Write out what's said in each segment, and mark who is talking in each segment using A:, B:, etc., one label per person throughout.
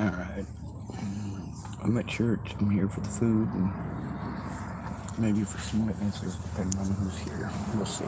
A: Alright. I'm at church. I'm here for the food and maybe for some witnesses, depending on who's here. We'll see.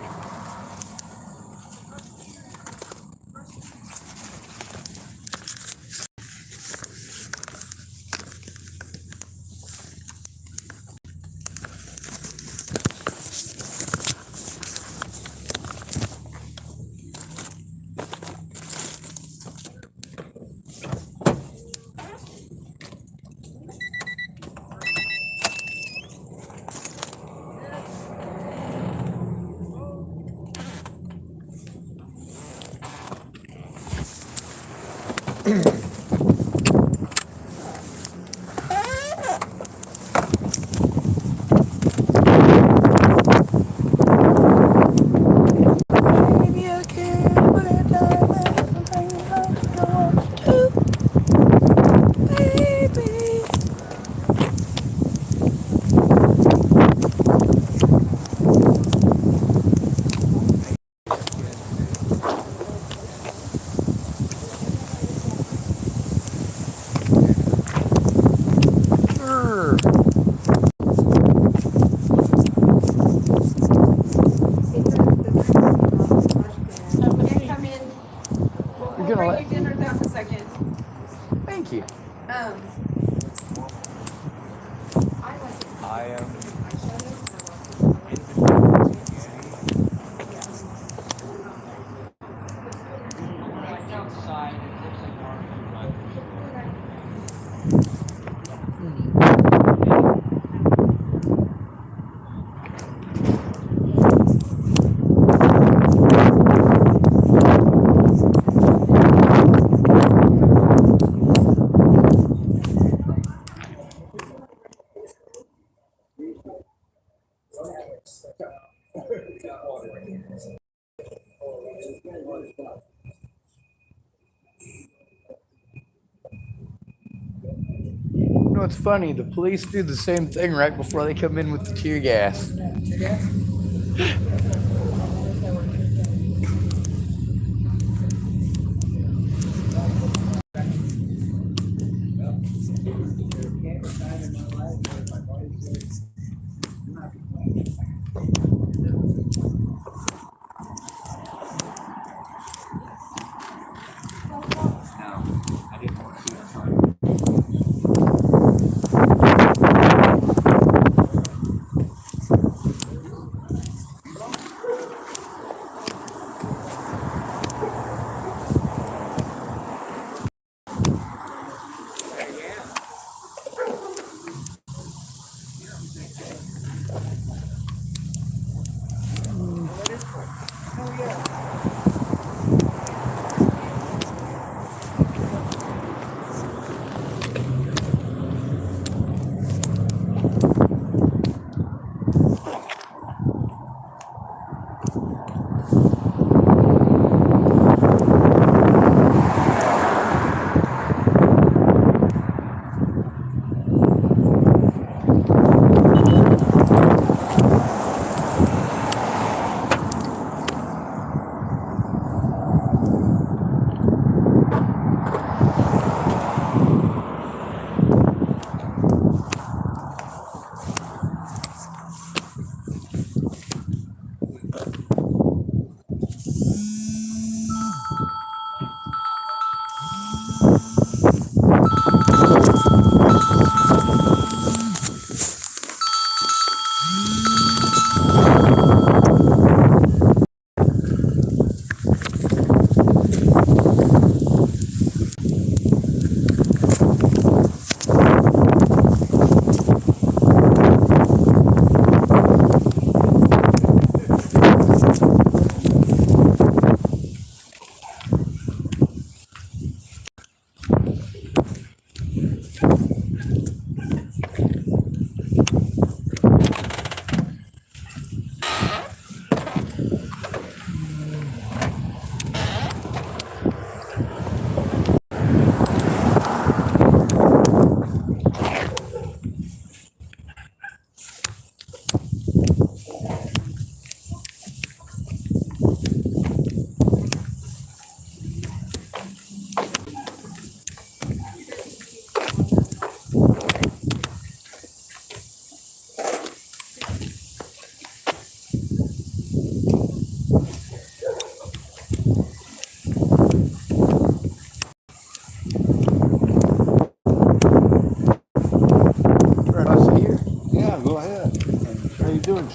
A: Thank you. I am. You know what's funny? The police do the same thing right before they come in with the tear gas.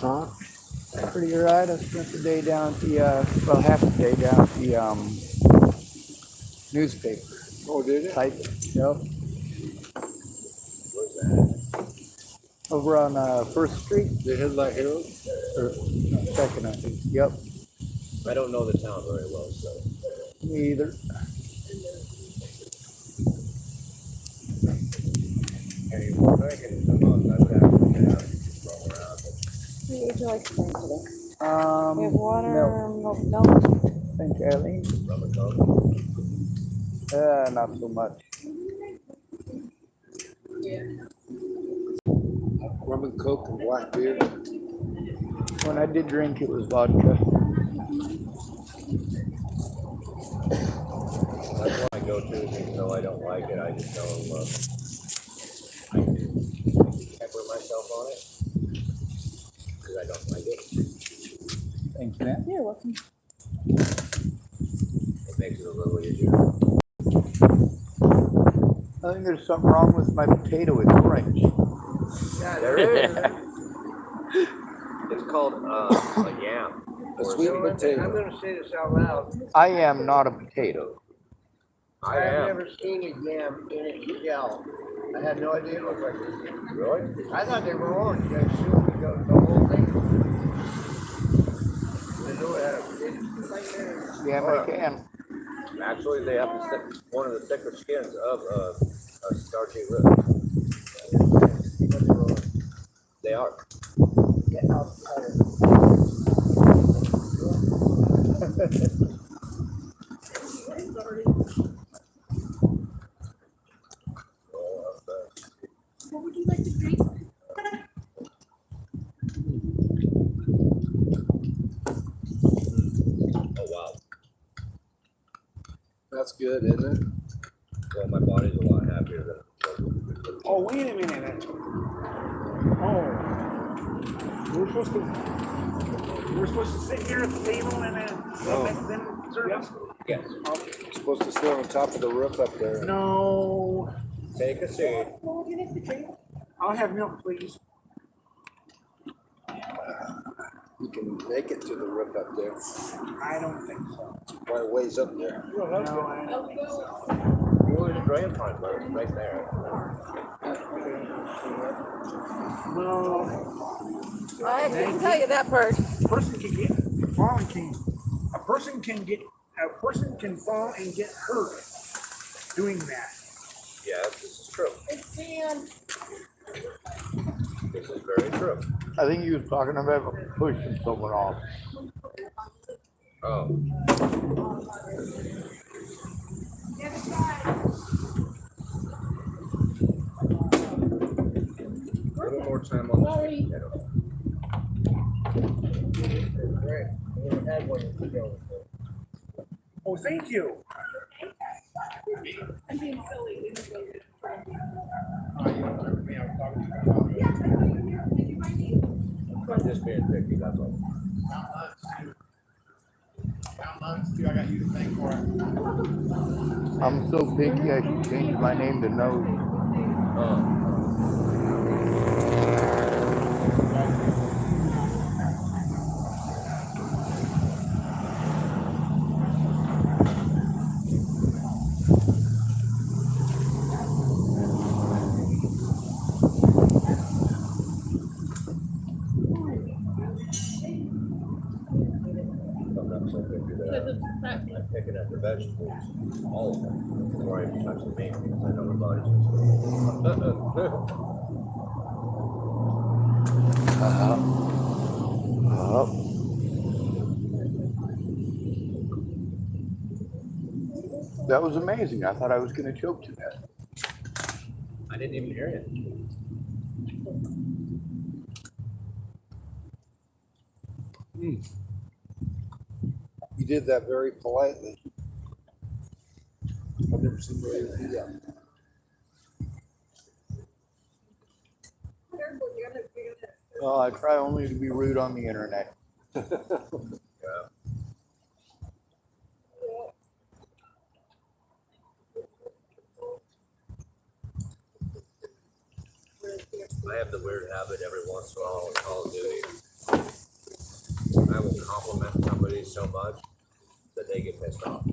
B: Huh?
A: Pretty alright. I spent the day down at the, well, half the day down at the newspaper.
B: Oh, did it?
A: Type. Yep.
B: Where's that?
A: Over on First Street.
B: The Headlight Herald?
A: Or no, Second, I think. Yep.
B: I don't know the town very well, so.
A: Me either.
B: Hey, what I can come on, I would have to get out and roll around.
C: What would you like to drink today? We have water, milk.
A: Thank you, Eileen.
B: Rum and coke.
A: Not so much.
B: Rum and coke and black beer.
A: When I did drink, it was vodka.
B: That's what I go to, even though I don't like it, I just know I can pamper myself on it because I don't like it.
A: Thank you, man.
C: You're welcome.
B: It makes it a little easier.
A: I think there's something wrong with my potato. It's orange.
B: Yeah, there is. It's called a yam. A sweet potato.
D: I'm going to say this out loud.
A: I am not a potato.
B: I
D: I've
B: am.
D: never seen a yam in its shell. I had no idea it looked like this.
B: Really?
D: I thought they were orange. I assumed the whole thing. I knew it had a
A: Yeah, I can.
B: Actually, they have one of the thicker skins of a starchy root. They are.
D: Get out
C: What would you like to drink?
B: Oh wow.
D: That's good, isn't it?
B: Well, my body's a lot happier than.
D: Oh, wait a minute. Oh. We're supposed to sit here at the table and then serve us?
B: Yes.
D: Supposed to sit on top of the roof up there. No.
B: Take a seat.
C: What would you like to drink?
D: I'll have milk, please. You can make it to the roof up there. I don't think so. Quite a ways up there. No,
B: Well, the drain pipe is right there.
D: no.
C: I can tell you that part.
D: A person can get fall and can a person can fall and get hurt doing that.
B: Yes, this is true.
C: It's Sam.
B: This is very true.
A: I think he was talking about pushing someone off.
B: Oh. A little more time on
C: Sorry.
B: the potato.
D: Oh, thank you.
C: I'm being silly.
B: I'm just being picky, that's all.
A: I'm so picky, I should change my name to Nose.
B: I'm not so picky that I'm picking at the vegetables, all of them, before I even touch the meat, because I know my body's
A: That was amazing. I thought I was going to choke to that.
B: I didn't even hear it.
D: You did that very politely. I've never seen anybody do that.
A: Oh, I try only to be rude on the internet.
B: Yeah. I have the weird habit every once in a while on Call of Duty. compliment somebody so much that they get pissed off.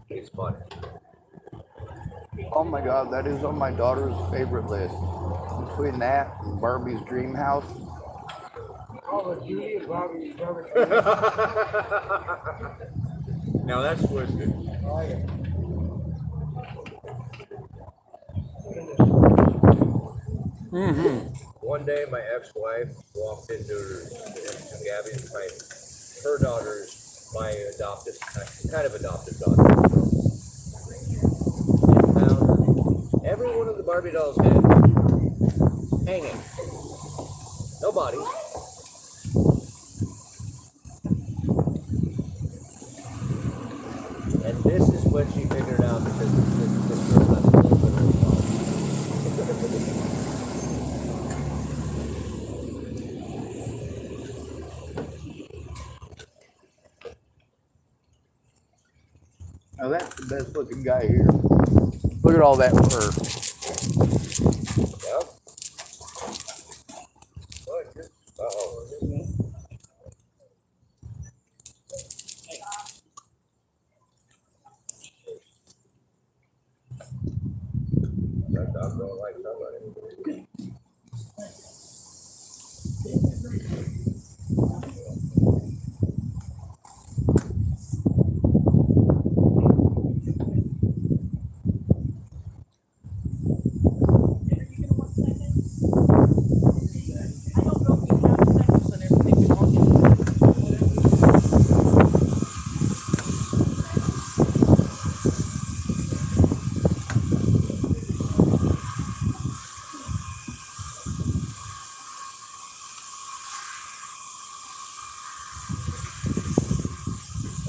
B: It's funny.
A: Oh my god, that is on my daughter's favorite list. Between that and Barbie's Dream House.
D: Call of Duty is Bobby's brother.
B: Now that's twisted.
D: Oh, yeah.
B: One day, my ex-wife walked into Gabby's her daughter's, my adopted, kind of adopted daughter, and found every one of the Barbie dolls' head hanging. No body. And this is when she figured out because this girl has a little bit of a problem.
A: Now that's the best looking guy here. Look at all that fur.
B: Yep. Uh-oh. That dog don't like somebody.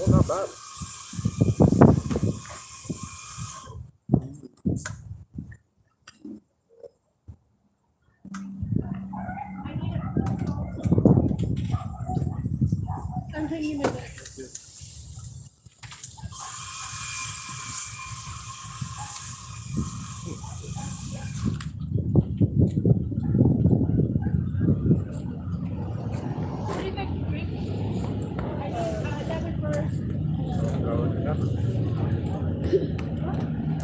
B: Oh, not bad.
C: I'm taking a minute. What do you think you drink? Lemon first.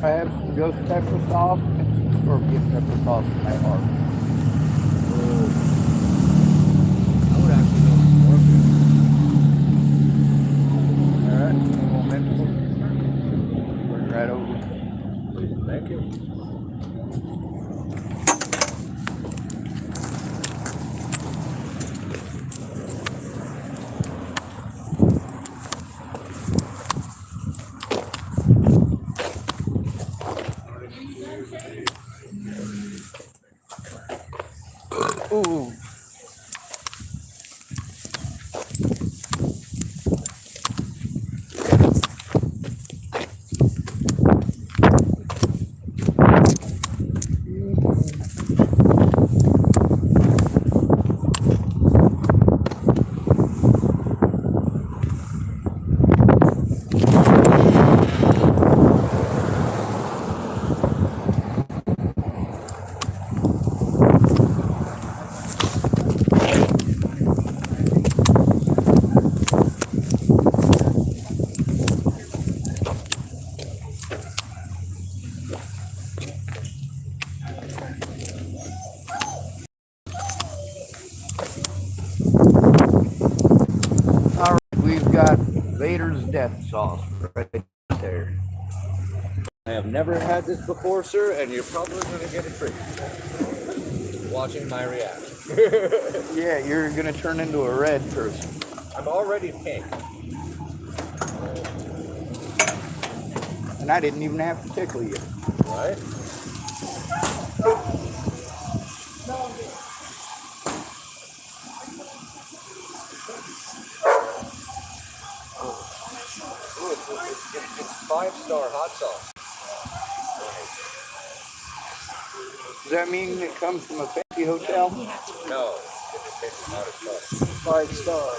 A: I have some ghost pepper sauce and some scorpion pepper sauce in my heart.
B: I would actually go for scorpion.
A: Alright, one more minute. Bring right over.
B: Thank you.
A: Ooh. Alright, we've got Vader's death sauce right there.
B: I have never had this before, sir, and you're probably going to get a treat. Watching my reaction.
A: Yeah, you're gonna turn into a red person.
B: I'm already pink.
A: And I didn't even have to tickle you.
B: Right? Ooh, it's 5-star hot sauce.
A: Does that mean it comes from a fancy hotel?
B: No, it just tastes hot as fuck.
D: 5 star.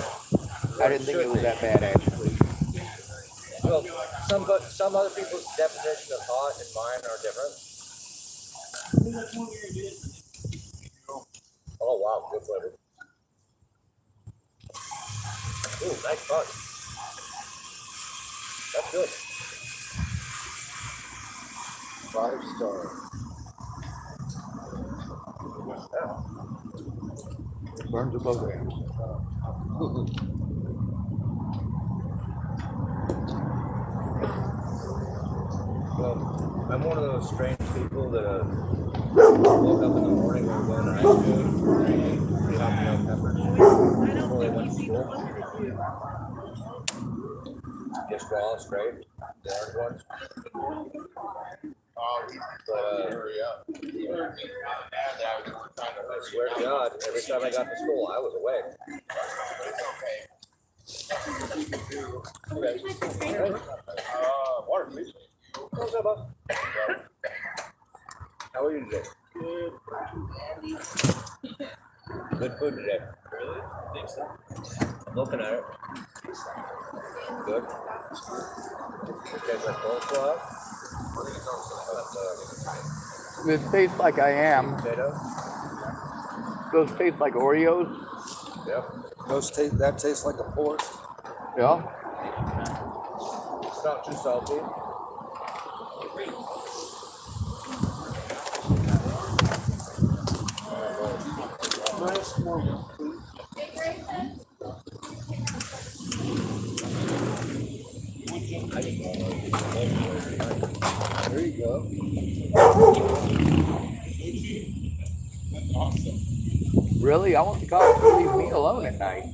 A: I didn't think it was that bad actually.
B: Well, some other people's definition of hot and mine are different. Oh wow, good flavor. Ooh, nice punch. That's good.
E: 5-star.
A: Burns above the ends.
B: Well, I'm one of those strange people that woke up in the morning when we're going to high school and ate 3 jalapeno peppers before they went to school. Just raw, straight, the orange ones. But I swear to God, every time I got to school, I was awake. Water, please. What's up, bud? How are you today? Good food today. Really? Think so? I'm looking at it. Good. Tastes like coleslaw.
A: This tastes like I am.
B: Potato.
A: Those taste like Oreos.
B: Yep.
E: That tastes like a pork.
A: Yeah.
B: It's not too salty.
D: Nice moment.
E: There you go.
A: Really? I want the cops to leave me alone at night.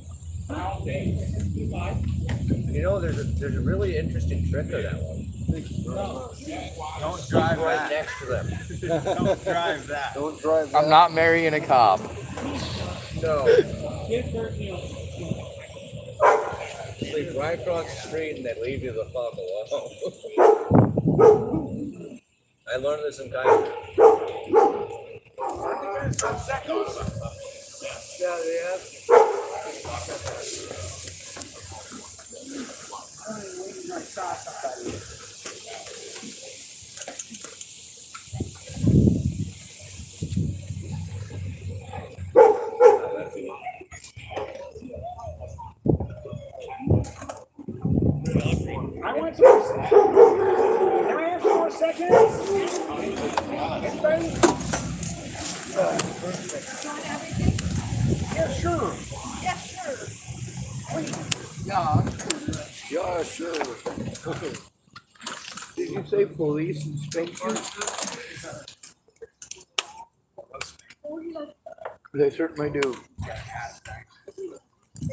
B: You know, there's a really interesting trick to that one.
E: Don't drive
B: Right next to them.
E: Don't drive that. Don't drive that.
A: I'm not marrying a cop.
B: No. Sleep right across the street and they leave you the fuck alone. I learned this in Kaiser. Yeah.
D: I want some. Can I have some more seconds? Anybody? Yeah, sure.
C: Yeah, sure.
A: Yeah, sure. Did you say police and spankers? They certainly do.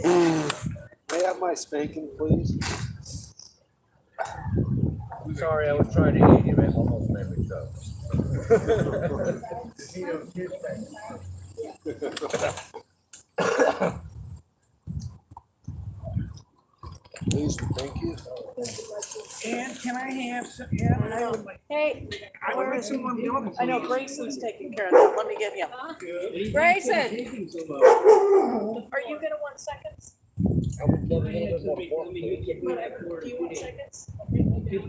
E: May I have my spanking, please?
B: I'm sorry, I was trying to eat you, man. Almost made me choke.
E: Please and thank you.
D: And can I have some? Yeah, I would like.
C: Hey,
D: I would like some more milk.
C: I know Grayson's taking care of that. Let me get him. Grayson, are you gonna want seconds?
B: I would love a little bit more pork, please.
C: Whatever. Do you want seconds?
F: Take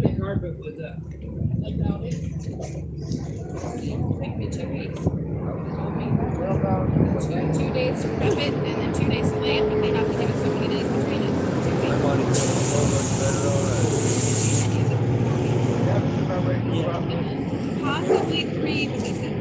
F: me 2 weeks. 2 days to prep it, and then 2 days to lay it, but they have to give it so many days between it. So it's 2
B: My
F: weeks.
B: body's feeling so much better already.
F: Possibly 3, but they said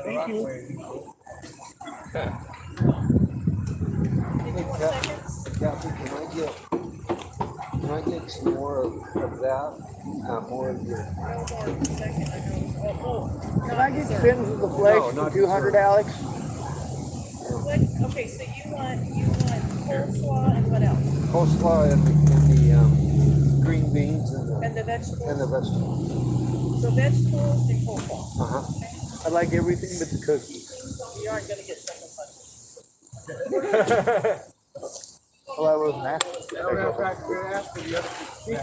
D: Thank you.
E: Kathy, can I get some more of that? More of your.
A: Can I get fins of the flesh
E: No,
A: for
E: not
A: 200,
E: dessert.
A: Alex?
C: Okay, so you want coleslaw and what else?
E: Coleslaw and the green beans and the
C: vegetables?
E: and the vegetables.
C: So vegetables and coleslaw.
E: Uh-huh.
A: I like everything but the cookies.
C: You aren't gonna get second punch.
A: Well, I wasn't asking.
E: I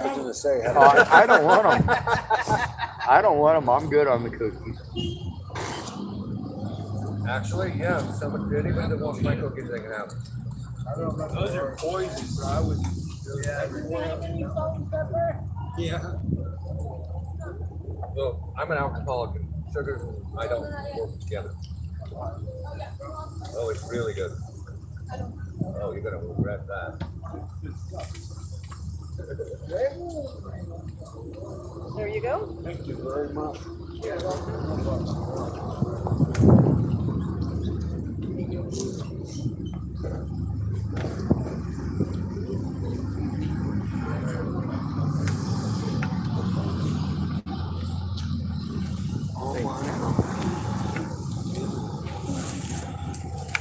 E: was gonna say.
A: I don't want them. I don't want them. I'm good on the cookies.
B: Actually, yeah, someone did. Anybody that wants my cookies, they can have them.
D: Those are poison, so I would. Yeah.
B: Well, I'm an alcoholic, and sugars and I don't work together. Oh, it's really good. Oh, you're gonna regret that.
C: There you go.
E: Thank you very much.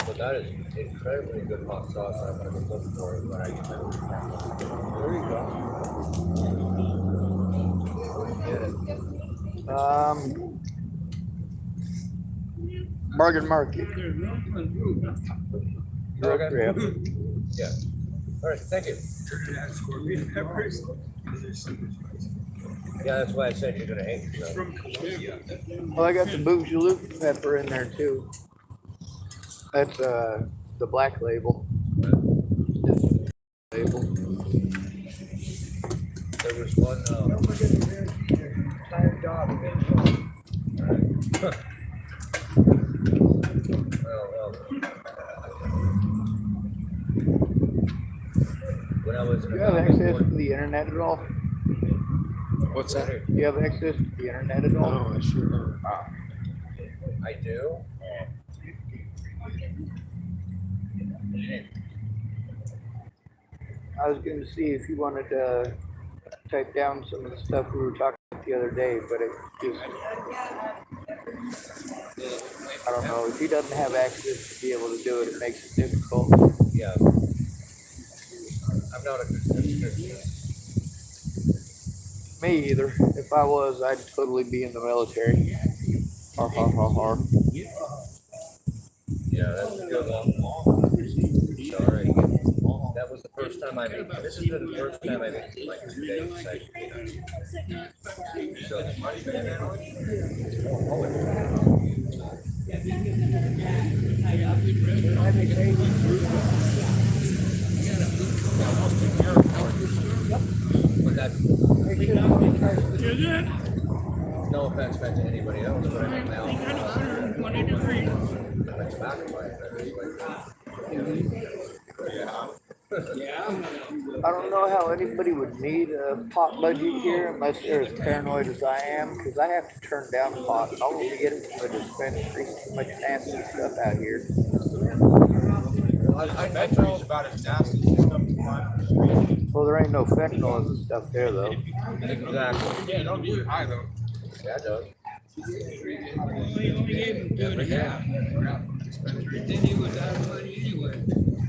B: But that is incredibly good hot sauce. I'm gonna go look for it when I get it.
E: There you
B: Get it.
E: go. Bargain Market.
B: Okay.
E: Yeah.
B: Yeah. All right. Thank you. Yeah, that's why I said you're gonna hate yourself.
E: Well, I got the Bougie pepper in there too. That's the black label. Label.
B: There was one.
D: Tired dog eventually.
B: Well, when I was in
E: Do you have access to the internet at all?
A: What's that?
E: Do you have access to the internet at all?
A: No, I sure don't.
B: I do.
E: I was going to see if you wanted to type down some of the stuff we were talking about the other day, but it just, I don't know. If he doesn't have access to be able to do it, it makes it difficult.
B: Yeah. I'm not a good Christian.
E: Me either. If I was, I'd totally be in the military. Har har har har.
B: Yeah, that's a good one. Sorry. That was the first time I made. This has been the first time I made like 2 days. So, but that's no offense meant to anybody else, but I think now it's back in my
E: I don't know how anybody would need a pot budget here unless they're as paranoid as I am, because I have to turn down pot. I'll only get it from the dispensary. Too much nasty stuff out here.
D: I bet you it's about as nasty as come to mind.
E: Well, there ain't no fentanyl and stuff there though.
B: Exactly.
D: Yeah, don't do it either.
B: Yeah, it does.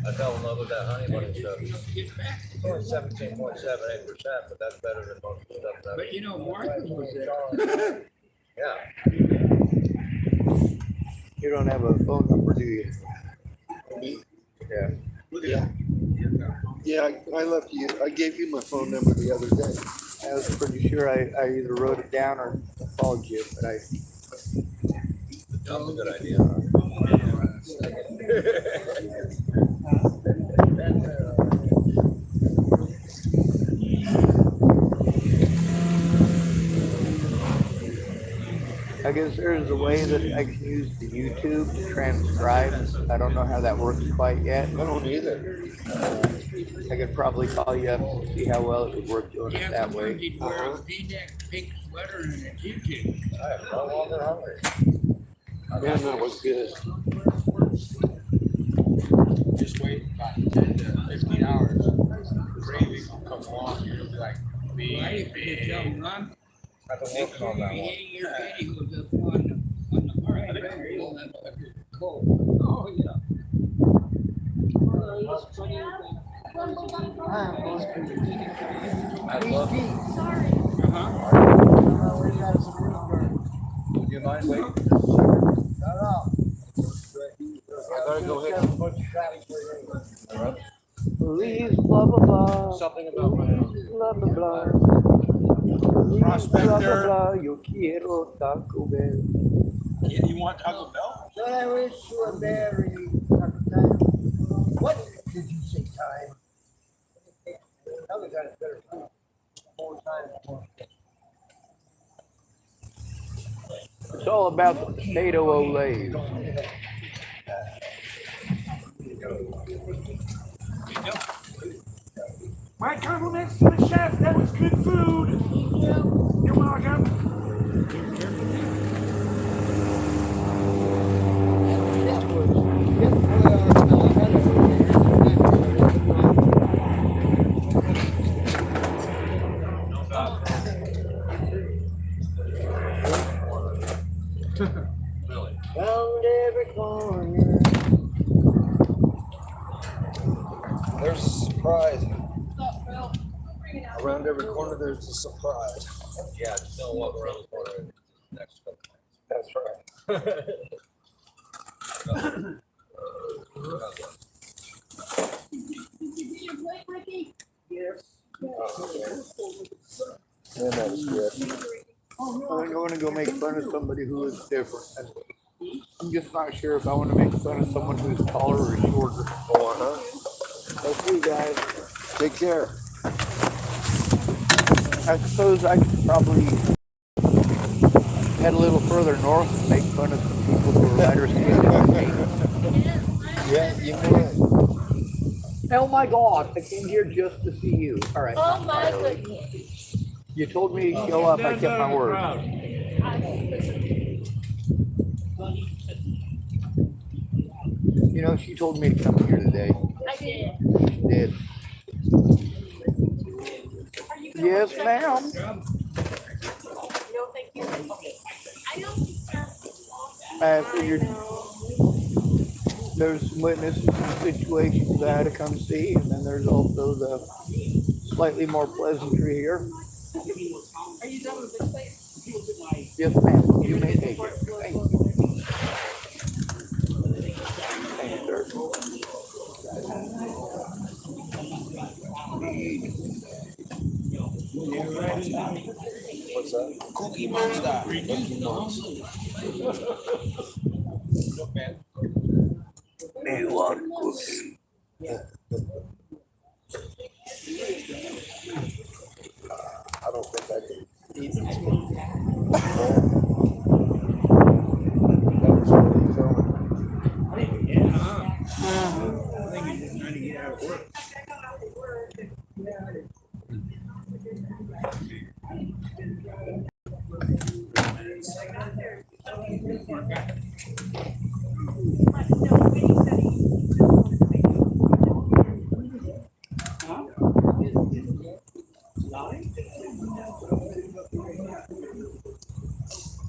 B: I fell in love with that honey bunny stuff. It's only 17.78%, but that's better than most of the stuff that.
G: But you know, Martha was there.
B: Yeah.
E: You don't have a phone number, do you? Yeah.
H: Yeah, I left you. I gave you my phone number the other day.
E: I was pretty sure I either wrote it down or called you, but I.
B: That's a good idea.
E: I guess there's a way that I can use the YouTube to transcribe. I don't know how that works quite yet.
H: I don't either.
E: I could probably call you up and see how well it would work doing it that way.
G: He'd wear a V-neck pink sweater and a tutu.
B: I am no longer hungry.
H: Man, that was good.
G: Just wait about 10 to 15 hours. The gravy will come along and it'll be like big, big.
B: I've been working on that one.
G: Your pantyhose up on the heart. That's cold. Oh, yeah.
B: I love it. Would you mind waiting? I gotta go hit some bunch of traffic.
E: Please, blah, blah, blah.
B: Something about my
E: Blah, blah, blah. Please, blah, blah, blah. Yo quiero Taco Bell.
D: Yeah, you want Taco Bell?
B: No,
E: Well, I wish you a very happy time. What did you say, time? Another guy's better time. More time. It's all about the potato olays.
D: My compliments to the chef. That was good food. You're welcome.
E: Found every corner.
H: There's a surprise. Around every corner, there's a surprise.
B: Yeah, just don't walk around the corner in the next couple
H: That's right. And that was good.
E: I'm going to go make fun of somebody who is different. I'm just not sure if I want to make fun of someone who's taller or shorter.
H: Oh,
E: That's you guys.
H: Take care.
E: I suppose I could probably head a little further north and make fun of some people who are lighter skinned than me.
H: Yeah, you would.
E: Oh my God, I came here just to see you. All right.
C: Oh my goodness.
E: You told me to show up, I kept my word. You know, she told me to come here today.
C: I did.
E: She did. Yes, ma'am.
C: No, thank you.
E: I figured there's some witnesses and situations I had to come see, and then there's also the slightly more pleasantry here.
F: Are you done with this place?
E: Yes, ma'am. You may take it. Thank you. Thank you, sir.
H: What's that?
G: Cookie Monster.
H: Cookie Monster.
E: Me want cookie.
H: I don't think I can eat this one. That was really filling.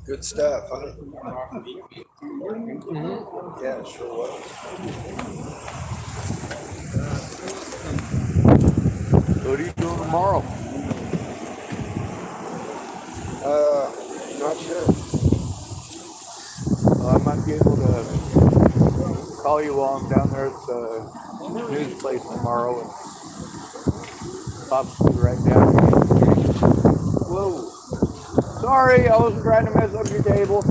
H: Good stuff, huh? Yeah, it sure was.
E: What are you doing tomorrow?
H: Not sure.
E: I might be able to call you while I'm down there at the news place tomorrow and possibly write down. Whoa. Sorry, I wasn't trying to mess up your table.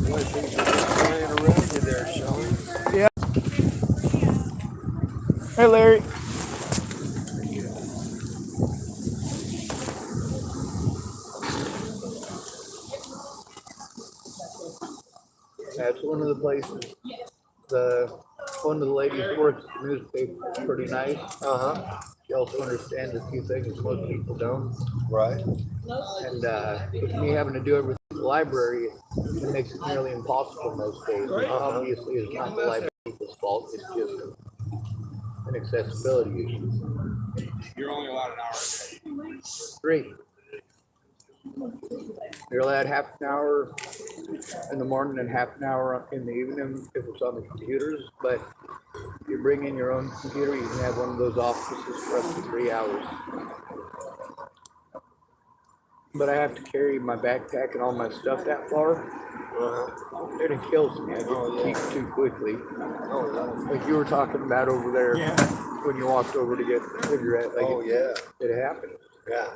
H: Boy, things are just flying around you there, Sean.
E: Yeah. Hey, Larry. That's one of the places. One of the ladies who works at the newspaper is pretty nice. She also understands a few things most people don't.
H: Right.
E: And with me having to do everything at the library, it makes it nearly impossible most days. Obviously, it's not the library people's fault. It's just an accessibility issue.
G: You're only allowed an hour a day.
E: 3. You're allowed half an hour in the morning and half an hour in the evening if it's on the computers. But if you bring in your own computer, you can have one of those offices for up to 3 hours. but I have to carry my backpack and all my stuff that far. And it kills me. I get heat too quickly. Like you were talking about over there when you walked over to get a cigarette. Like it happened.
H: Yeah.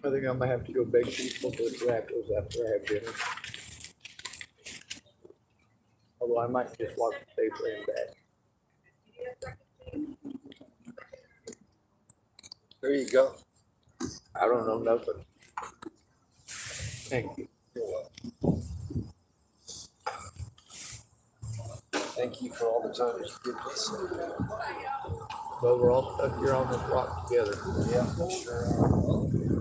E: I think I'm gonna have to go beg people for tobacco's after I have dinner. Although I might just walk the safe lane back.
H: There you go.
E: I don't know nothing. Thank you.
H: You're welcome. Thank you for all the time you give us.
E: Well, we're all stuck here on this rock together.
H: Yeah, sure.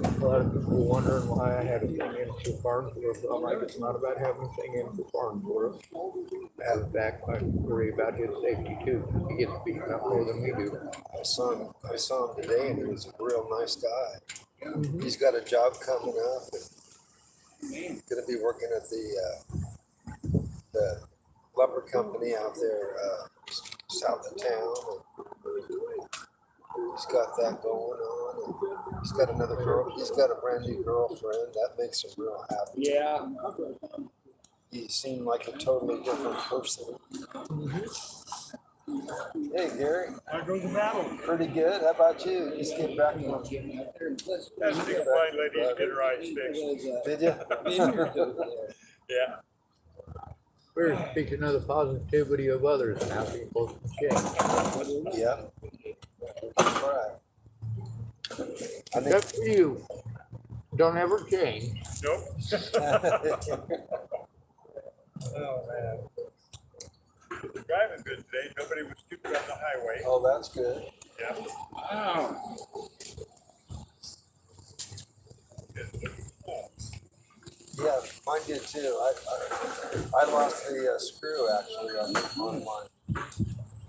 E: A lot of people wondering why I had a thing in for Farnsworth. I'm like, it's not about having a thing in for Farnsworth. In fact, I worry about his safety too. He gets beaten up more than we do.
H: I saw him today, and he was a real nice guy. He's got a job coming up. And going to be working at the lumber company out there south of town. And he's got that going on. And he's got another girl. He's got a brand new girlfriend. That makes him real happy.
D: Yeah.
H: He seemed like a totally different person. Hey, Gary.
D: There goes the battle.
H: Pretty good. How about you? Just get back from.
D: That's the blind lady's get her eyes fixed.
H: Did you?
D: Yeah.
E: We're speaking of the positivity of others and how people can change.
H: Yeah. That's right. I think.
E: Except for you. Don't ever change.
D: Nope.
H: Oh man.
D: Driving good today. Nobody was stupid on the highway.
H: Oh, that's good.
D: Yeah.
C: Wow.
H: Yeah, mine did too. I lost the screw actually on mine.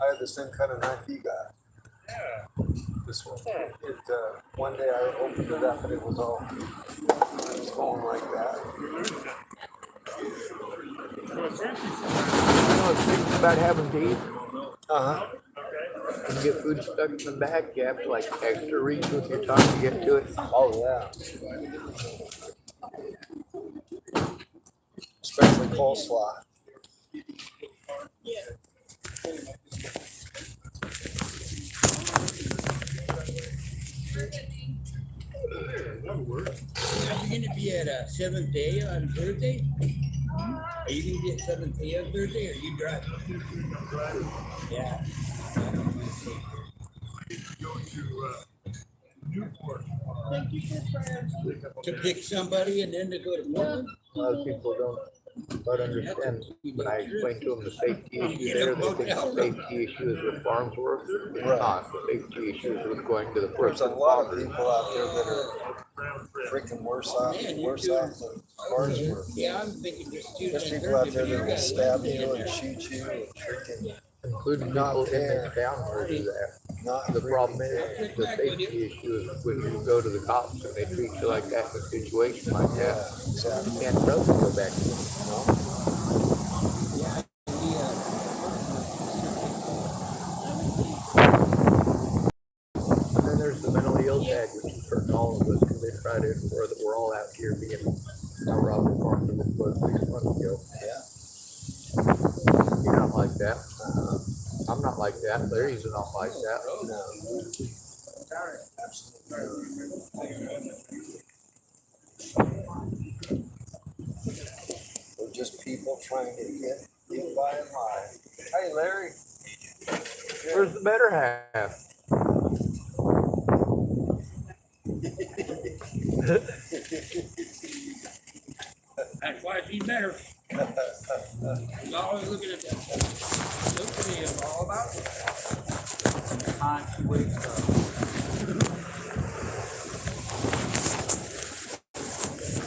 H: I had the same kind of knife you got.
D: Yeah.
H: This one. One day I opened it up and it was going like that.
E: You know what's nice about having to eat? When you get food stuck in the back, you have to like extra reach with your tongue to get to it.
H: Oh yeah. Especially coleslaw.
I: Are you gonna be at Seventh Day on Thursday? Are you gonna be at Seventh Day on Thursday, or are you driving? Yeah. To pick somebody and then to go to Portland?
E: A lot of people don't understand. When I explain to them the safety issue there, they think the safety issue is with Farnsworth. It's not. The safety issue is with going to the
H: There's
E: first
H: a lot of people out there that are freaking worse off than Farnsworth.
I: Yeah, I'm thinking just Tuesday
H: There's
I: and
H: people out
I: Thursday.
H: there that will stab you and shoot you and freaking
E: including
H: not
E: people in
H: care.
E: this town who do that.
H: Not
E: The problem
H: freaking
E: is, the safety issue is when you go to the cops and they treat you like that in a situation like that.
H: exactly.
E: You can't trust to go back to them. And then there's the mentally ill tag, which is hurting all of us because they try to infer that we're all out here being Robert Farnsworth was 6 months ago.
H: Yeah.
E: You're not like that. I'm not like that. Larry's not like that.
H: No. We're just people trying to get by in life. Hey, Larry.
E: Where's the better half?
I: That's why she's better. He's always looking at that. Look at me, it's all about it.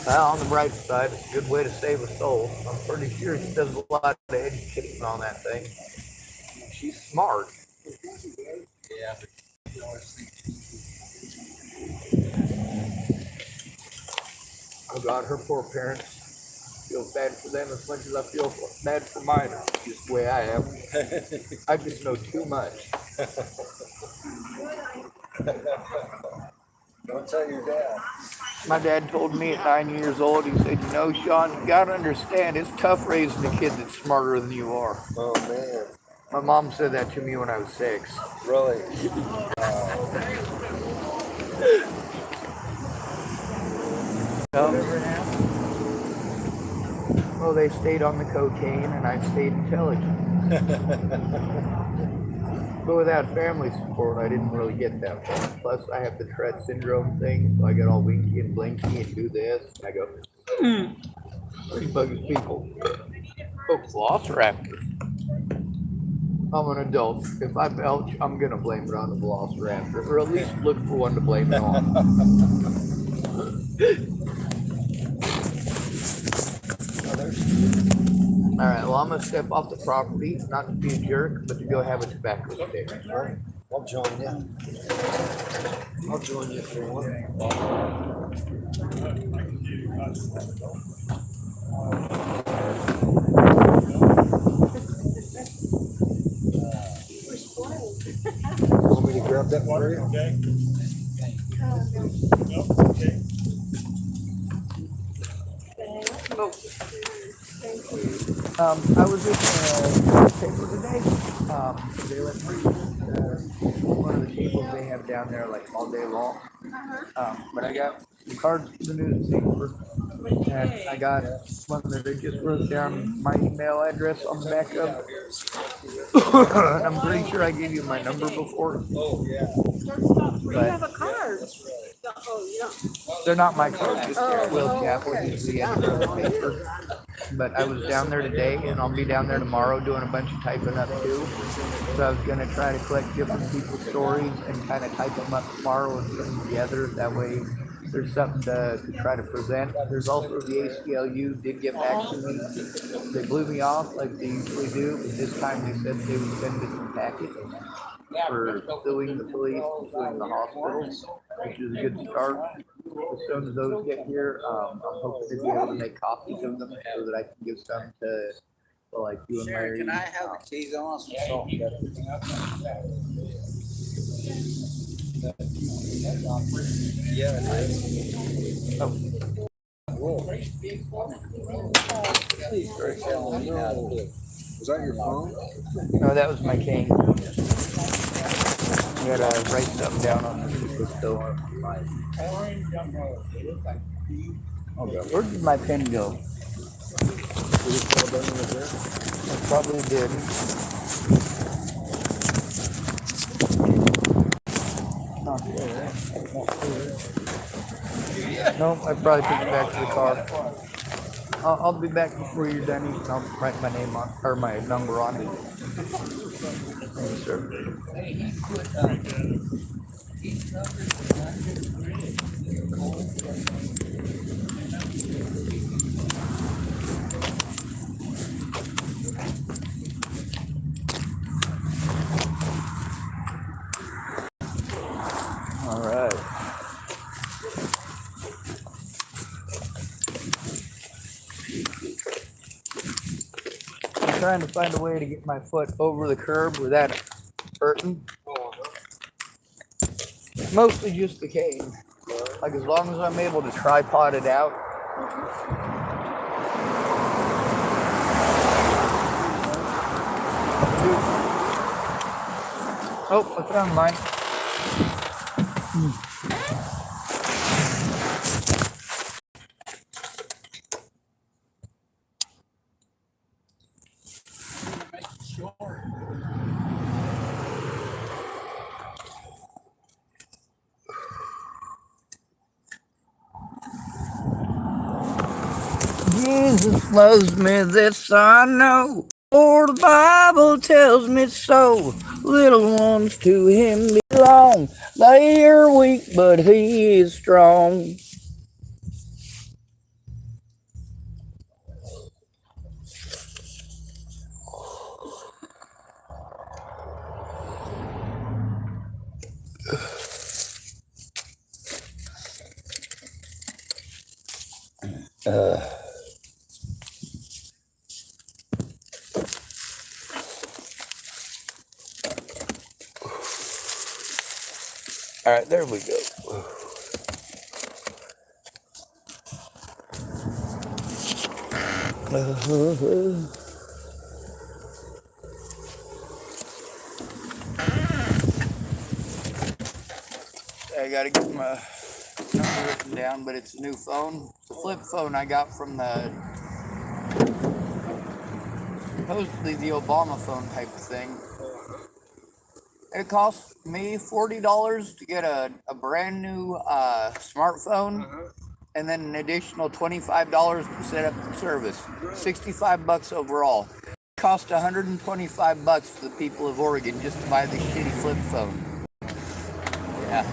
E: Well, on the bright side, it's a good way to save a soul. I'm pretty sure she does a lot of educating on that thing. She's smart.
H: Yeah.
E: Oh God, her poor parents feel bad for them as much as I feel bad for mine. It's just the way I am. I just know too much.
H: Don't tell your dad.
E: My dad told me at 9 years old, he said, you know, Sean, you gotta understand, it's tough raising a kid that's smarter than you are.
H: Oh man,
E: My mom said that to me when I was 6.
H: really?
E: Well, they stayed on the cocaine and I stayed intelligent. But without family support, I didn't really get that far. Plus, I have the Tourette syndrome thing, so I get all winky and blinky and do this. And I go, pretty bugs people. Oh, velociraptor. I'm an adult. If I belch, I'm going to blame it on the velociraptor, or at least look for one to blame it on. All right, well, I'm going to step off the property, not to be a jerk, but to go have a tobacco stick.
H: I'll join you. I'll join you if you want. Want me to grab that for you?
E: I was in the newspaper today. They let me one of the tables they have down there like all day long. But I got the cards for the newspaper, and I got one that they just wrote down my email address on the back of. And I'm pretty sure I gave you my number before.
H: Oh yeah.
C: You have a card. Oh, you don't.
E: They're not my cards, just Will Kaplan, who's the editor of the paper. But I was down there today, and I'll be down there tomorrow doing a bunch of typing up too. So I was gonna try to collect different people's stories and kind of type them up tomorrow and put them together. That way, there's something to try to present. There's also the ACLU did get back to me. They blew me off like they usually do, but this time they said they would send me some packets for suing the police, suing the hospital, which is a good start. As soon as those get here, I'm hoping to be able to make copies of them so that I can give some to like you and Larry.
I: Can I have the keys on some salt?
H: Yeah.
E: Oh,
H: Was that your phone?
E: no, that was my cane. I gotta write something down on this stove. Oh God, where did my pen go? I probably did. Not there. No, I probably took it back to the car. I'll be back before you're done eating. I'll write my name on, or my number on it. Thank you, sir. All right. I'm trying to find a way to get my foot over the curb without it hurting. Mostly just the cane. Like as long as I'm able to tripod it out. Oh, I found mine. Jesus loves me, this I know, for the Bible tells me so. Little ones to him belong. They are weak, but he is strong.
A: All right, there we go. I gotta get my number written down, but it's a new phone. It's a flip phone I got from the supposedly the Obama phone type of thing. It cost me $40 to get a brand new smartphone, and then an additional $25 to set up the service. $65 overall. It cost $125 for the people of Oregon just to buy this shitty flip phone. Yeah.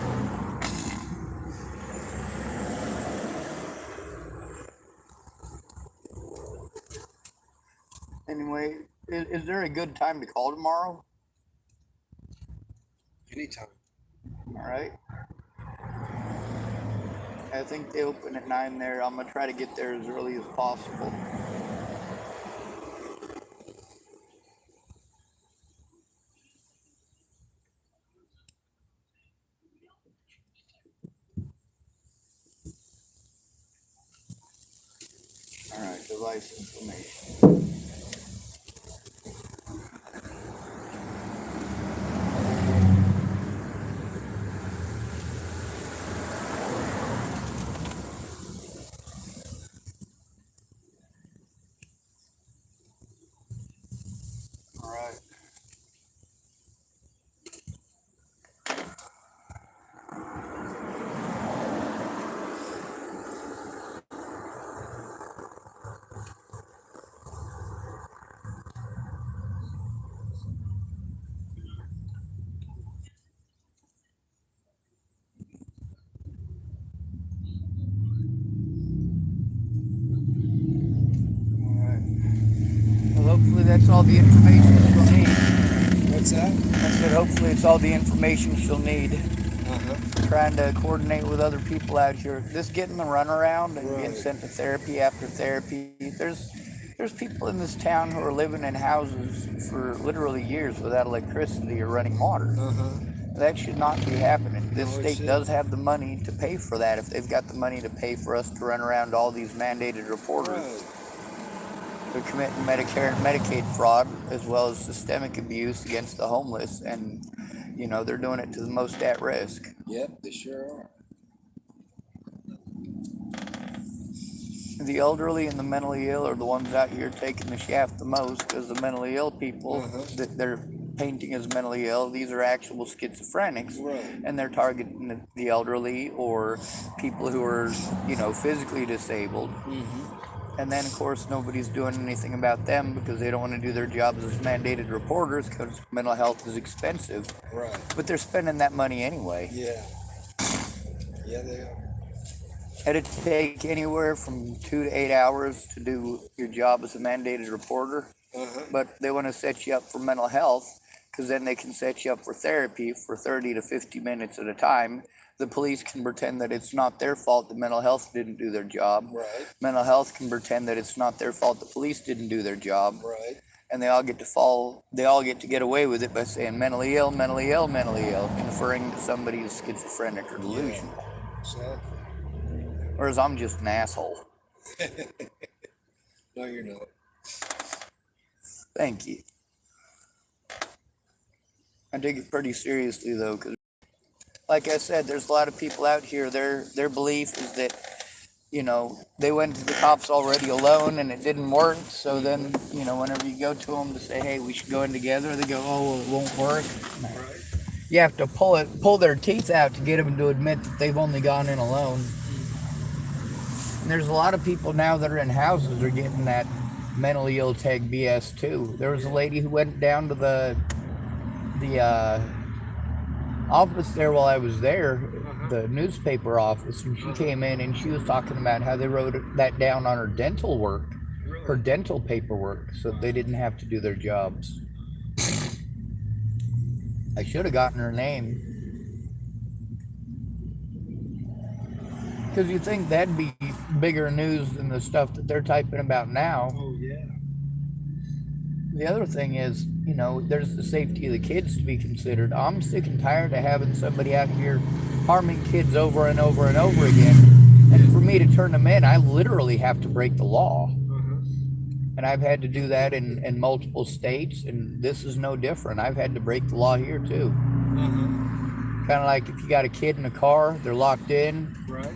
A: Anyway, is there a good time to call tomorrow?
H: Anytime.
A: All right. I think they open at 9 there. I'm going to try to get there as early as possible. All right, device information. All right. Well, hopefully that's all the information she'll need.
H: What's that?
A: I said hopefully it's all the information she'll need. Trying to coordinate with other people out here. Just getting the runaround and getting sent to therapy after therapy. There's people in this town who are living in houses for literally years without electricity or running water. That should not be happening. This state does have the money to pay for that if they've got the money to pay for us to run around all these mandated reporters. They're committing Medicare and Medicaid fraud as well as systemic abuse against the homeless, and you know they're doing it to the most at risk.
H: Yep, they sure are.
A: The elderly and the mentally ill are the ones out here taking the shaft the most, because the mentally ill people that they're painting as mentally ill, these are actual schizophrenics, and they're targeting the elderly or people who are, you know, physically disabled. And then, of course, nobody's doing anything about them because they don't want to do their jobs as mandated reporters because mental health is expensive. But they're spending that money anyway.
H: Yeah, they are.
A: It'd take anywhere from 2 to 8 hours to do your job as a mandated reporter. But they want to set you up for mental health because then they can set you up for therapy for 30 to 50 minutes at a time. The police can pretend that it's not their fault that mental health didn't do their job. Mental health can pretend that it's not their fault the police didn't do their job. And they all get to get away with it by saying mentally ill, mentally ill, mentally ill, inferring that somebody is schizophrenic or delusional. Whereas I'm just an asshole.
H: No, you're not.
A: Thank you. I take it pretty seriously though, because like I said, there's a lot of people out here, their belief is that, you know, they went to the cops already alone and it didn't work. So then, you know, whenever you go to them to say, hey, we should go in together, they go, oh, well, it won't work. You have to pull their teeth out to get them to admit that they've only gone in alone. And there's a lot of people now that are in houses are getting that mentally ill tag BS too. There was a lady who went down to the office there while I was there, the newspaper office, and she came in and she was talking about how they wrote that down on her dental work, her dental paperwork, so they didn't have to do their jobs. I should have gotten her name. Because you'd think that'd be bigger news than the stuff that they're typing about now.
H: Oh, yeah.
A: The other thing is, you know, there's the safety of the kids to be considered. I'm sick and tired of having somebody out here harming kids over and over and over again. And for me to turn them in, I literally have to break the law. And I've had to do that in multiple states, and this is no different. I've had to break the law here too. Kind of like if you got a kid in a car, they're locked in.
H: Right.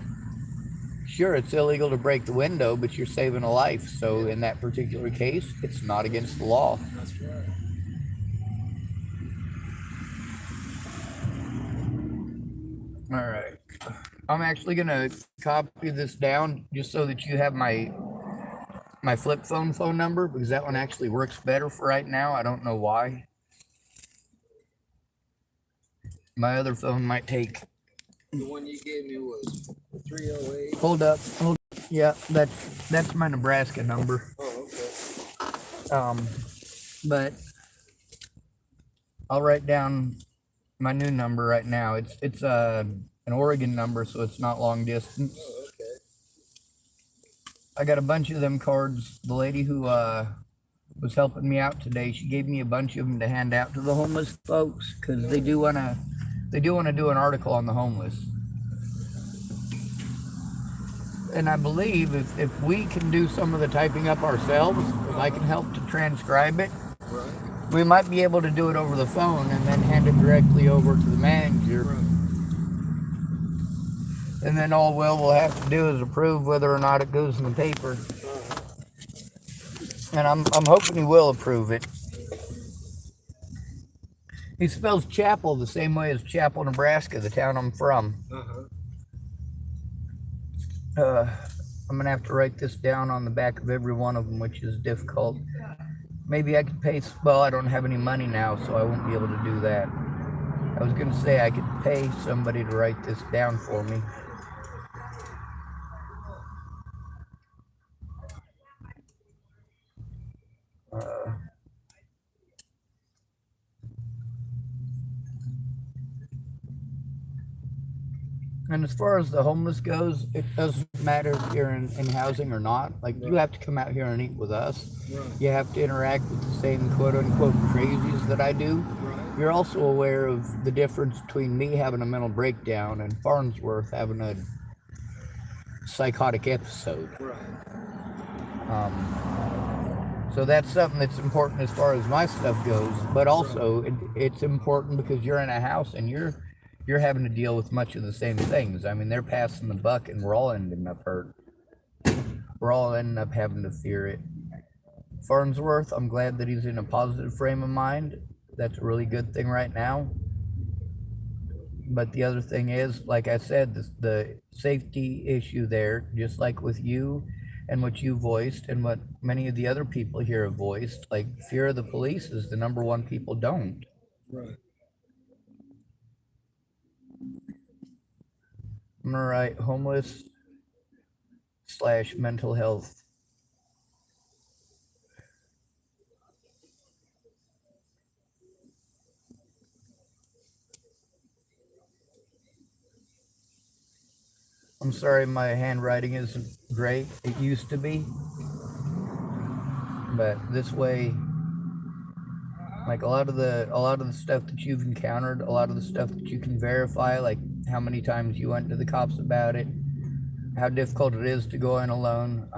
A: Sure, it's illegal to break the window, but you're saving a life. So in that particular case, it's not against the law.
H: That's right.
A: All right. I'm actually gonna copy this down just so that you have my flip phone number, because that one actually works better for right now. I don't know why. My other phone might take.
H: The one you gave me was 308.
A: Hold up. Yeah, that's my Nebraska number.
H: Oh, okay.
A: But I'll write down my new number right now. It's an Oregon number, so it's not long distance.
H: Oh, okay.
A: I got a bunch of them cards. The lady who was helping me out today, she gave me a bunch of them to hand out to the homeless folks, because they do want to do an article on the homeless. And I believe if we can do some of the typing up ourselves, if I can help to transcribe it, we might be able to do it over the phone and then hand it directly over to the manager. And then all we'll have to do is approve whether or not it goes in the paper. And I'm hoping he will approve it. He spells Chapel the same way as Chapel, Nebraska, the town I'm from. I'm gonna have to write this down on the back of every one of them, which is difficult. Maybe I could pay, well, I don't have any money now, so I won't be able to do that. I was gonna say I could pay somebody to write this down for me. And as far as the homeless goes, it doesn't matter if you're in housing or not. Like, you have to come out here and eat with us. You have to interact with the same quote-unquote crazies that I do. You're also aware of the difference between me having a mental breakdown and Farnsworth having a psychotic episode. So that's something that's important as far as my stuff goes. But also, it's important because you're in a house and you're having to deal with much of the same things. I mean, they're passing the buck and we're all ending up hurt. We're all ending up having to fear it. Farnsworth, I'm glad that he's in a positive frame of mind. That's a really good thing right now. But the other thing is, like I said, the safety issue there, just like with you and what you voiced and what many of the other people here have voiced, like fear of the police is the number one people don't. I'm gonna write homeless / mental health. I'm sorry my handwriting isn't great. It used to be. But this way, like a lot of the stuff that you've encountered, a lot of the stuff that you can verify, like how many times you went to the cops about it, how difficult it is to go in alone.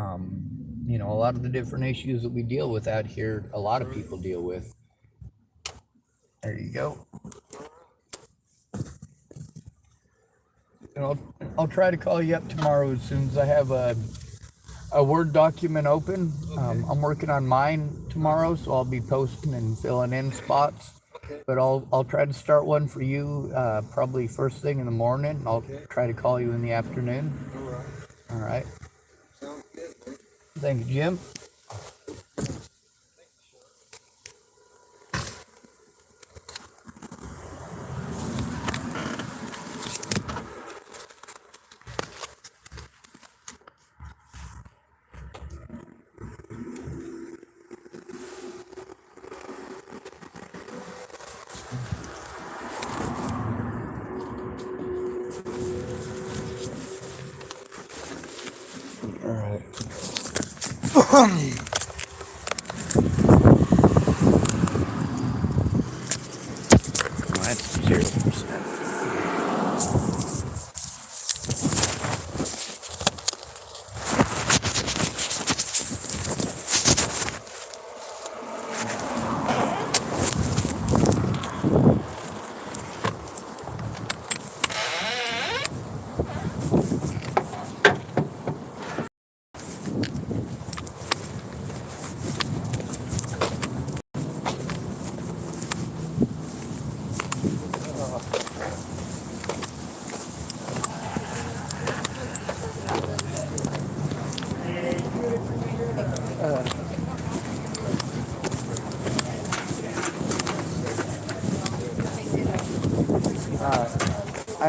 A: You know, a lot of the different issues that we deal with out here, a lot of people deal with. There you go. And I'll try to call you up tomorrow as soon as I have a Word document open. I'm working on mine tomorrow, so I'll be posting and filling in spots. But I'll try to start one for you probably first thing in the morning. I'll try to call you in the afternoon. All right.
H: Sounds good, man.
A: Thank you, Jim. All right.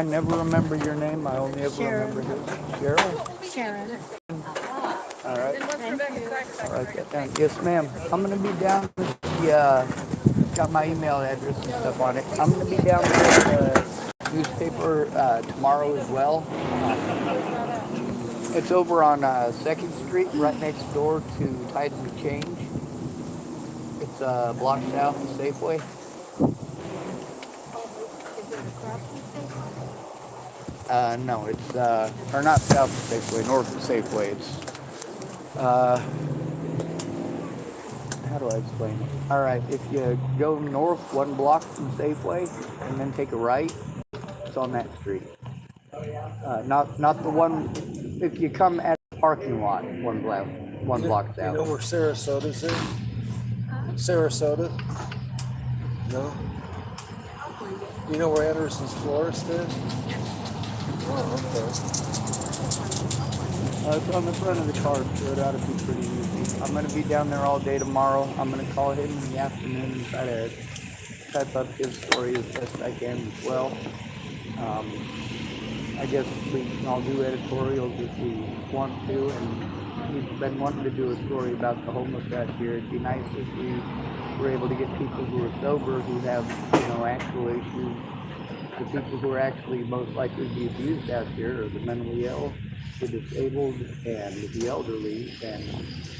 A: I never remember your name. I only ever remember his. Cheryl?
J: Sharon.
A: All right.
J: Thank you.
A: I'll write that down. Yes, ma'am. I'm going to be down with the, got my email address and stuff on it. I'm going to be down there at the newspaper tomorrow as well. It's over on 2nd Street, right next door to Tides of Change. It's a block south of Safeway. No, it's, or not south of Safeway, north of Safeway. It's, how do I explain it? All right, if you go north 1 block from Safeway and then take a right, it's on that street. Not the one, if you come at the parking lot, 1 block south.
H: You know where Sarasota's is? Sarasota? No? You know where Anderson's Florist is? Oh,
A: It's on the front of the card, so it ought to be pretty easy. I'm going to be down there all day tomorrow. I'm going to call him in the afternoon and try to type up his story as best I can as well. I guess we can all do editorials if we want to, and we've been wanting to do a story about the homeless out here. It'd be nice if we were able to get people who are sober, who have, actual issues. The people who are actually most likely to be abused out here are the mentally ill, the disabled, and the elderly, and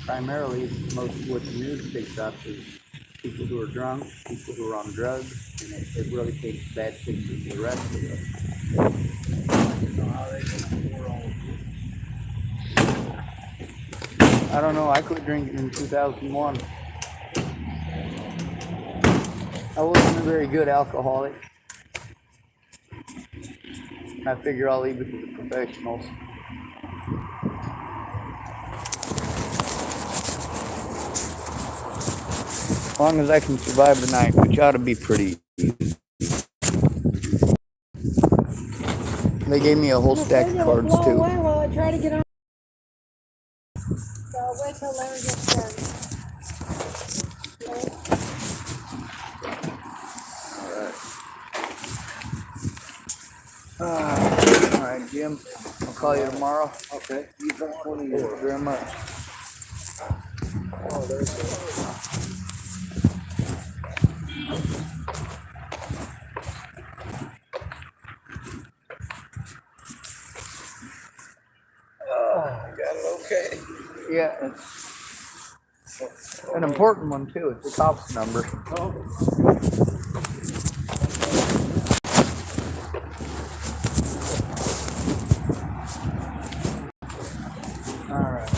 A: primarily most of what the news picks up is people who are drunk, people who are on drugs, and it really paints bad pictures of the rest of us. I don't know, I quit drinking in 2001. I wasn't a very good alcoholic. I figure I'll leave it to the professionals. As long as I can survive the night, which ought to be pretty easy. They gave me a whole stack of cards too.
J: While I try to get on. So I'll wait till Larry gets done.
A: All right, Jim. I'll call you tomorrow.
H: Okay. You got 20
A: Thank you very much.
H: Oh, there's the... I got it okay.
A: Yeah, it's an important one too. It's a cop's number. Alright.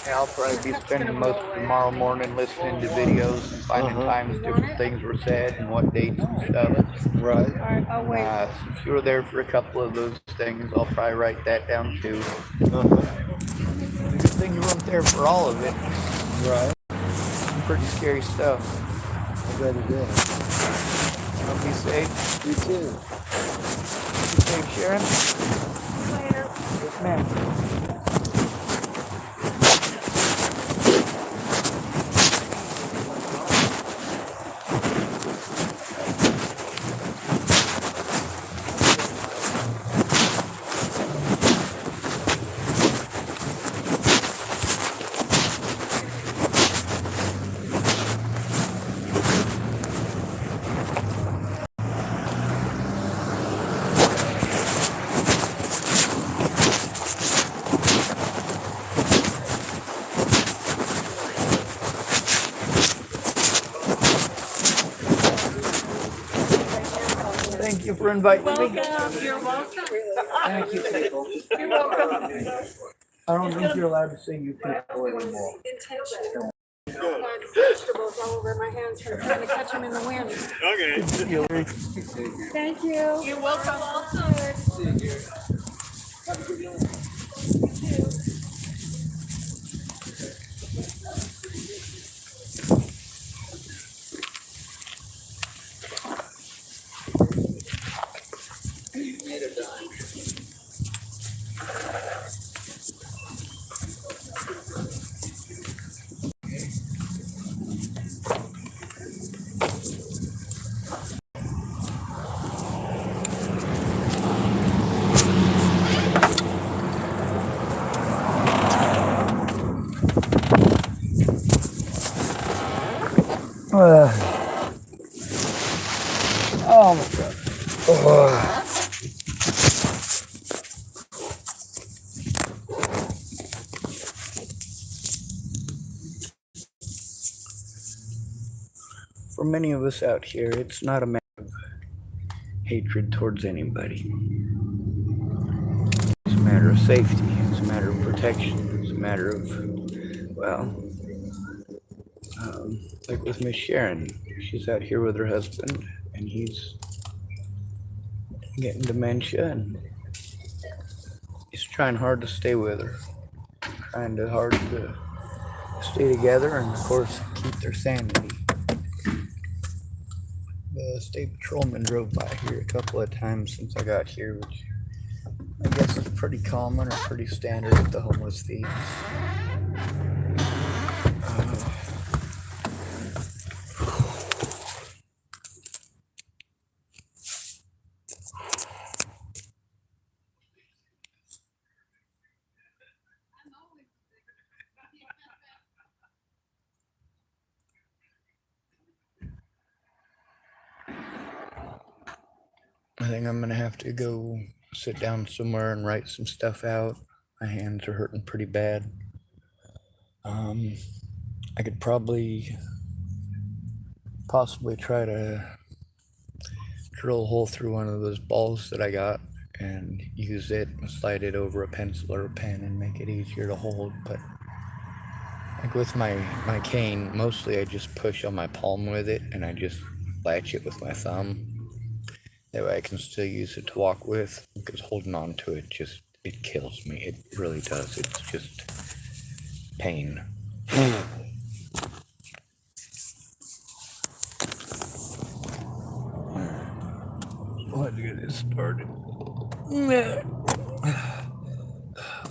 A: Yeah, I'll probably be spending most of tomorrow morning listening to videos and finding times different things were said and what dates and stuff.
H: Right.
J: Alright, I'll wait.
A: Since you were there for a couple of those things, I'll probably write that down too. Good thing you weren't there for all of it.
H: Right.
A: Some pretty scary stuff.
H: I bet it is.
A: I'll be safe.
H: You too.
A: Be safe, Sharon.
J: Later.
A: Yes, ma'am. Thank you for inviting me.
C: You're welcome.
A: Thank you.
C: You're welcome.
A: I don't think you're allowed to say you people anymore.
C: Intentional.
J: Had vegetables all over my hands from trying to catch them in the wind.
D: Okay.
J: Thank you.
C: You're welcome also.
A: Oh my god. For many of us out here, it's not a matter of hatred towards anybody. It's a matter of safety. It's a matter of protection. It's a matter of, well, like with Miss Sharon. She's out here with her husband, and he's getting dementia, and he's trying hard to stay with her. Trying hard to stay together and, of course, keep their sanity. The state patrolman drove by here a couple of times since I got here, which I guess is pretty common or pretty standard with the homeless thieves. I think I'm gonna have to go sit down somewhere and write some stuff out. My hands are hurting pretty bad. I could possibly try to drill a hole through one of those balls that I got and use it and slide it over a pencil or a pen and make it easier to hold. But like with my cane, mostly I just push on my palm with it and I just latch it with my thumb. That way I can still use it to walk with, because holding on to it it kills me. It really does. It's just pain. Let's get this started.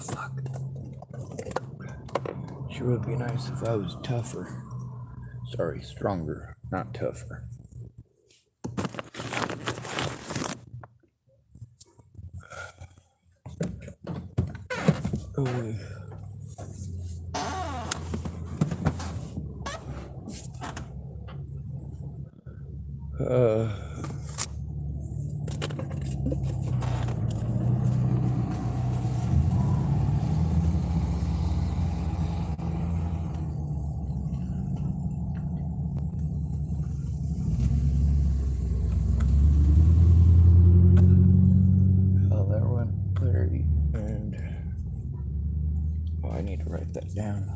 A: Fuck. Sure would be nice if I was tougher. Sorry, stronger, not tougher. Oh. Oh, that went very, and oh, I need to write that down.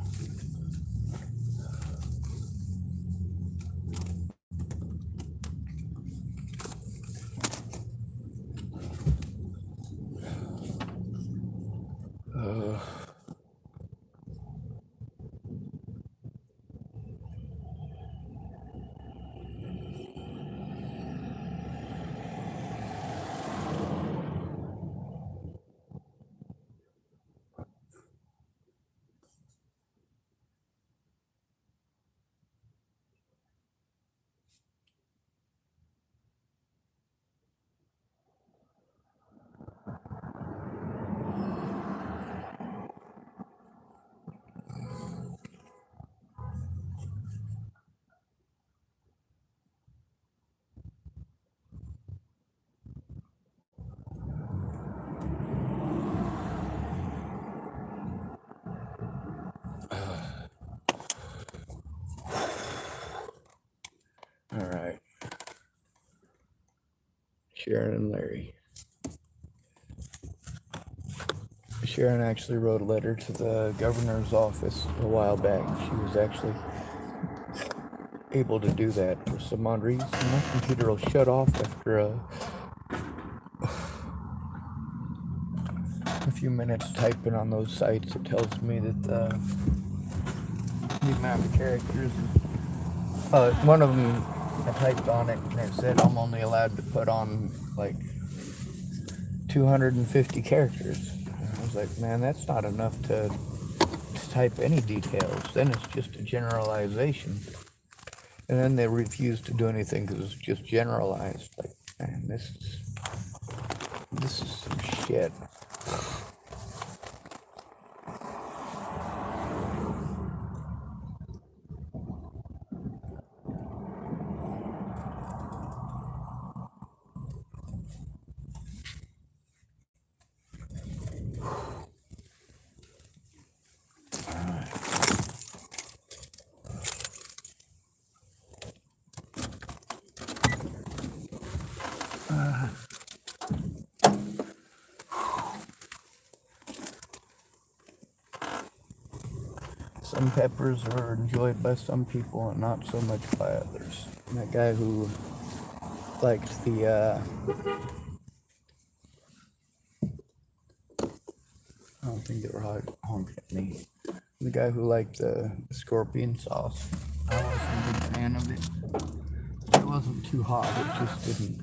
A: All right. Sharon and Larry. Sharon actually wrote a letter to the governor's office a while back. She was actually able to do that for some odd reason. My computer will shut off after a few minutes typing on those sites. It tells me that the amount of characters is, one of them I typed on it and it said I'm only allowed to put on like 250 characters. I was like, man, that's not enough to type any details. Then it's just a generalization. And then they refuse to do anything because it's just generalized. Like, man, this is some shit. some peppers are enjoyed by some people and not so much by others. And that guy who likes the, I don't think they were honking at me. The guy who liked the scorpion sauce, I wasn't a big fan of it. It wasn't too hot, it just didn't,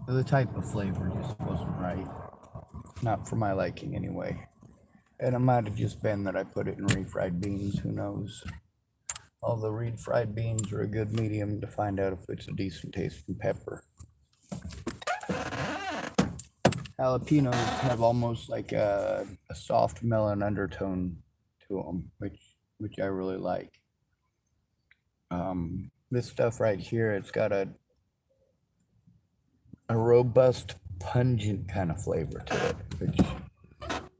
A: the type of flavor just wasn't right. Not for my liking anyway. And it might have just been that I put it in refried beans, who knows. Although refried beans are a good medium to find out if it's a decent tasting pepper. Jalapenos have almost like a soft melon undertone to them, which I really like. This stuff right here, it's got a robust, pungent kind of flavor to it, which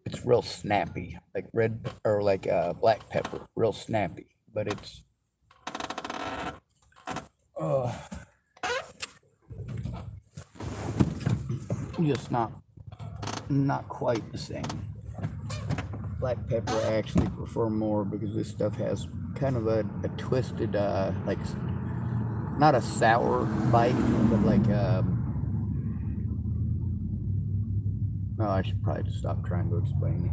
A: it's real snappy, like red or like black pepper, real snappy, but it's just not quite the same. Black pepper I actually prefer more because this stuff has kind of a twisted, like, not a sour bite, but like, no, I should probably just stop trying to explain it.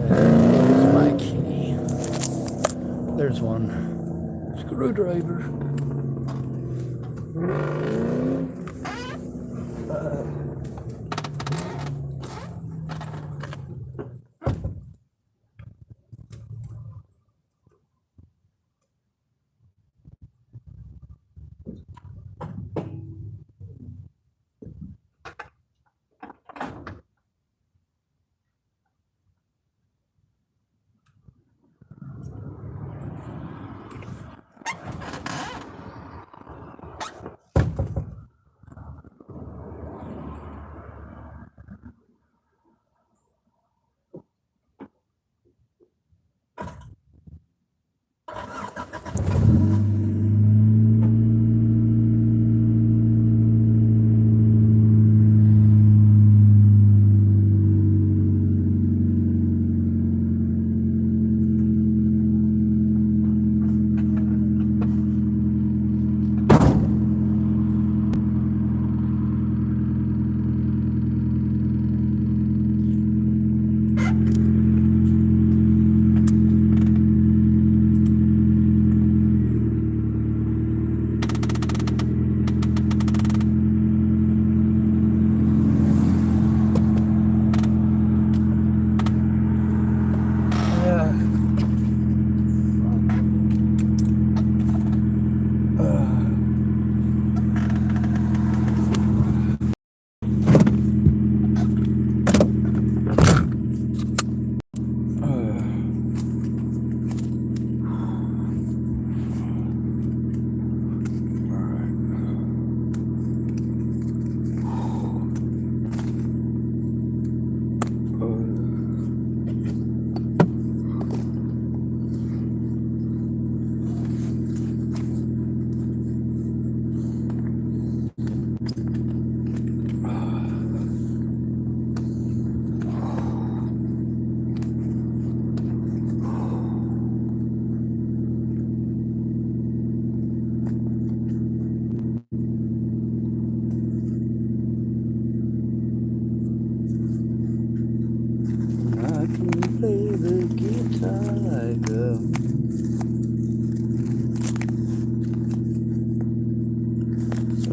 A: Where's my key? There's one. Screwdriver.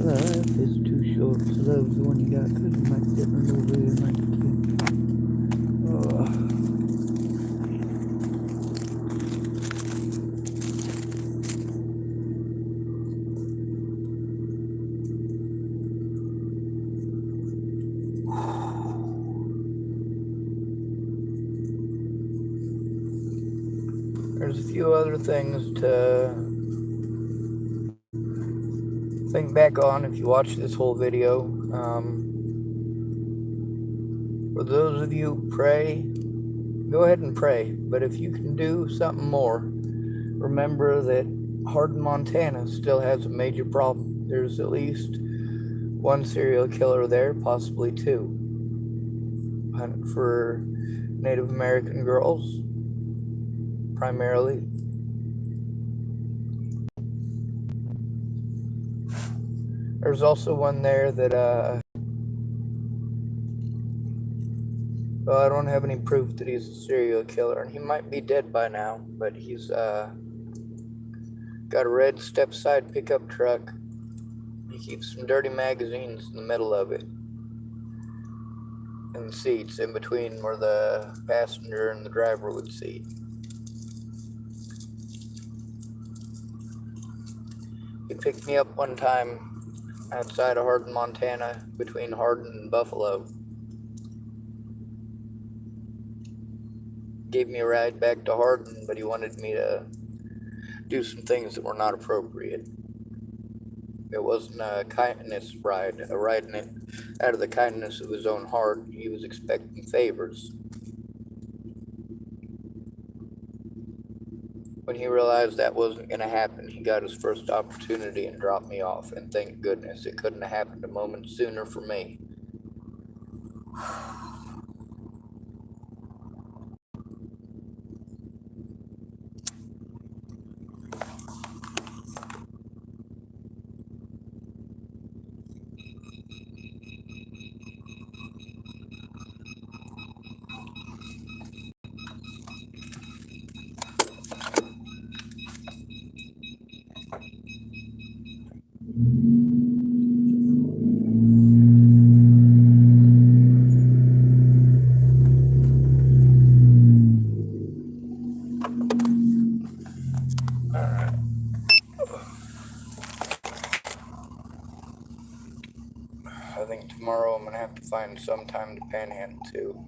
A: Life is too short to love the one you got, 'cause you might get run over, you might get There's a few other things to think back on if you watch this whole video. For those of you who pray, go ahead and pray. But if you can do something more, remember that Hardin, Montana still has a major problem. There's at least one serial killer there, possibly two. Hunting for Native American girls, primarily. There's also one there that, well, I don't have any proof that he's a serial killer, and he might be dead by now, but he's, got a red step-side pickup truck. He keeps some dirty magazines in the middle of it, and seats in between where the passenger and the driver would sit. He picked me up one time outside of Hardin, Montana, between Hardin and Buffalo. Gave me a ride back to Hardin, but he wanted me to do some things that were not appropriate. It wasn't a kindness ride, a ride in it out of the kindness of his own heart. He was expecting favors. When he realized that wasn't going to happen, he got his first opportunity and dropped me off, and thank goodness it couldn't have happened a moment sooner for me. I think tomorrow I'm going to have to find some time to panhandle too.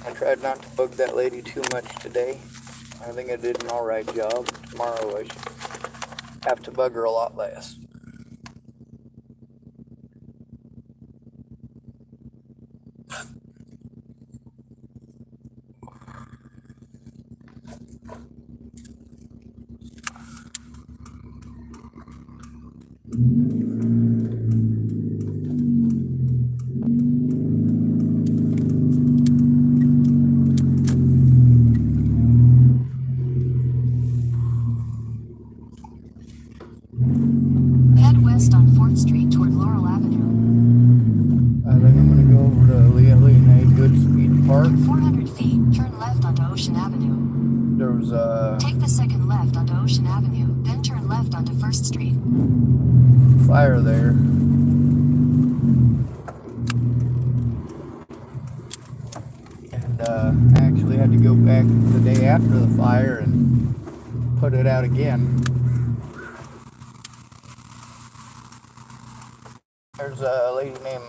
A: I tried not to bug that lady too much today. I think I did an alright job. Tomorrow I should have to bug her a lot less.
K: Head west on 4th Street toward Laurel Avenue.
A: I think I'm going to go over to Leoline Goodspeed Park.
K: In 400 feet, turn left onto Ocean Avenue.
A: There was a
K: Take the second left onto Ocean Avenue, then turn left onto 1st Street.
A: fire there. And I actually had to go back the day after the fire and put it out again. There's a lady named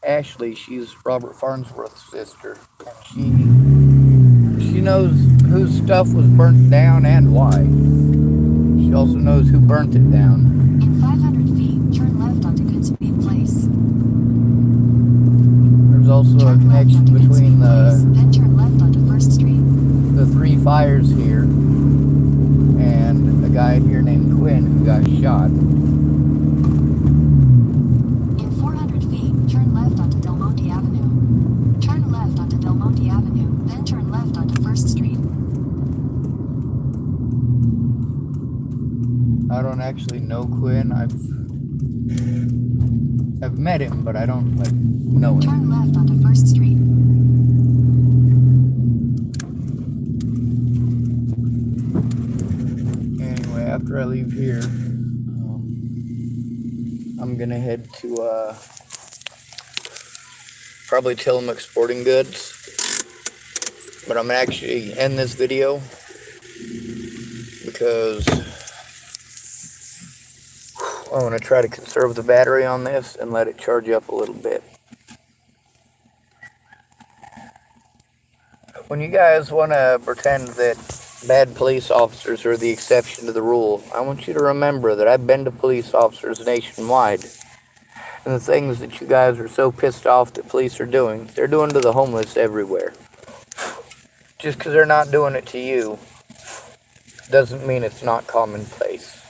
A: Ashley. She's Robert Farnsworth's sister, and she knows whose stuff was burnt down and why. She also knows who burnt it down.
K: In 500 feet, turn left onto Goodspeed Place.
A: There's also a
K: Turn left
A: connection
K: onto
A: between
K: Goodspeed Place, then turn left onto 1st Street.
A: the three fires here and a guy here named Quinn who got shot.
K: In 400 feet, turn left onto Del Monte Avenue. Turn left onto Del Monte Avenue, then turn left onto 1st Street.
A: I don't actually know Quinn. I've met him, but I don't know him.
K: Turn left onto 1st Street.
A: after I leave here, I'm gonna head to probably Tillamook Sporting Goods. But I'm gonna actually end this video because I want to try to conserve the battery on this and let it charge up a little bit. When you guys want to pretend that bad police officers are the exception to the rule, I want you to remember that I've been to police officers nationwide. And the things that you guys are so pissed off that police are doing, they're doing to the homeless everywhere. Just because they're not doing it to you doesn't mean it's not commonplace.